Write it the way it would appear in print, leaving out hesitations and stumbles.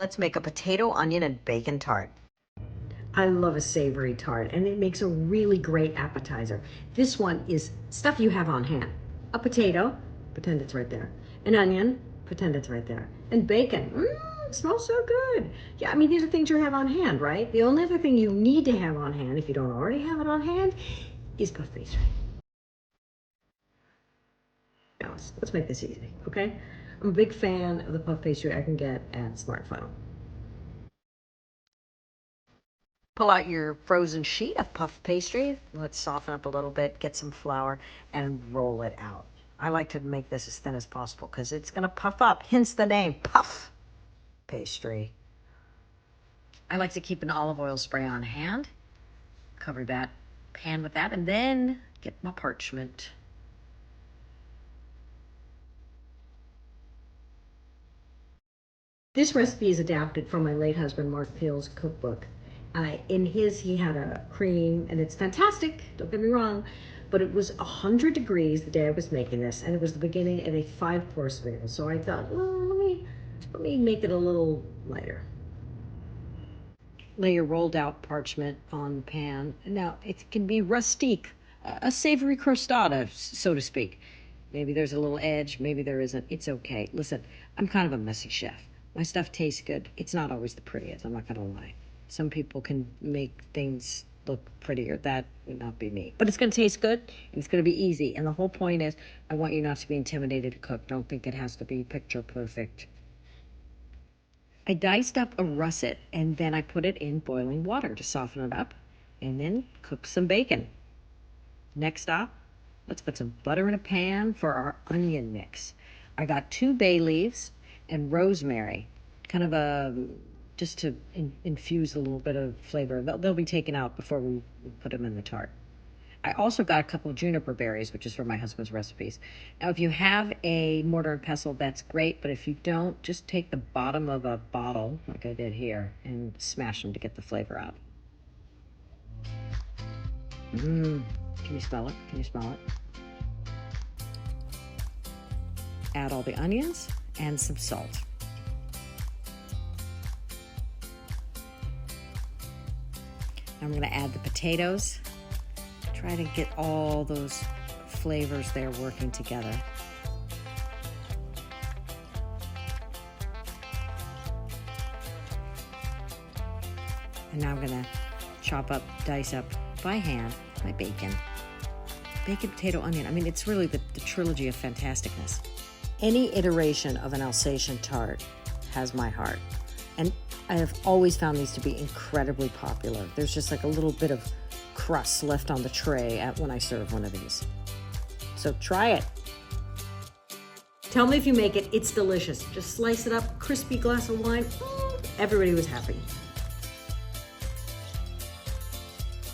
Let's make a potato, onion, and bacon tart. I love a savory tart, and it makes a really great appetizer. This one is stuff you have on hand. A potato, pretend it's right there. An onion, pretend it's right there. And bacon, it smells so good. Yeah, I mean, these are things you have on hand, right? The only other thing you need to have on hand, if you don't already have it on hand, is puff pastry. Now, let's make this easy, okay? I'm a big fan of the puff pastry I can get at Smart Funnel. Pull out your frozen sheet of puff pastry. Let's soften up a little bit, get some flour, and roll it out. I like to make this as thin as possible because it's going to puff up, hence the name, puff pastry. I like to keep an olive oil spray on hand, cover that pan with that, and then get my parchment. This recipe is adapted from my late husband Mark Peel's cookbook. In his, he had a cream, and it's fantastic, don't get me wrong, but it was 100 degrees the day I was making this, and it was the beginning of a 5-course meal. So I thought, well, let me make it a little lighter. Lay your rolled out parchment on the pan. Now, it can be rustique, a savory crostata, so to speak. Maybe there's a little edge, maybe there isn't. It's okay. Listen, I'm kind of a messy chef. My stuff tastes good. It's not always the prettiest, I'm not gonna lie. Some people can make things look prettier. That would not be me. But it's gonna taste good, and it's gonna be easy. And the whole point is, I want you not to be intimidated to cook. Don't think it has to be picture perfect. I diced up a russet, and then I put it in boiling water to soften it up, and then cook some bacon. Next stop, let's put some butter in a pan for our onion mix. I got 2 bay leaves and rosemary, kind of just to infuse a little bit of flavor. They'll be taken out before we put them in the tart. I also got a couple of juniper berries, which is for my husband's recipes. Now, if you have a mortar and pestle, that's great, but if you don't, just take the bottom of a bottle, like I did here, and smash them to get the flavor out. Can you smell it? Can you smell it? Add all the onions and some salt. I'm going to add the potatoes. Try to get all those flavors there working together. And now I'm going to dice up by hand my bacon. Bacon, potato, onion. I mean, it's really the trilogy of fantasticness. Any iteration of an Alsatian tart has my heart. And I have always found these to be incredibly popular. There's just like a little bit of crust left on the tray when I serve one of these. So try it. Tell me if you make it, it's delicious. Just slice it up, crispy glass of wine. Everybody was happy.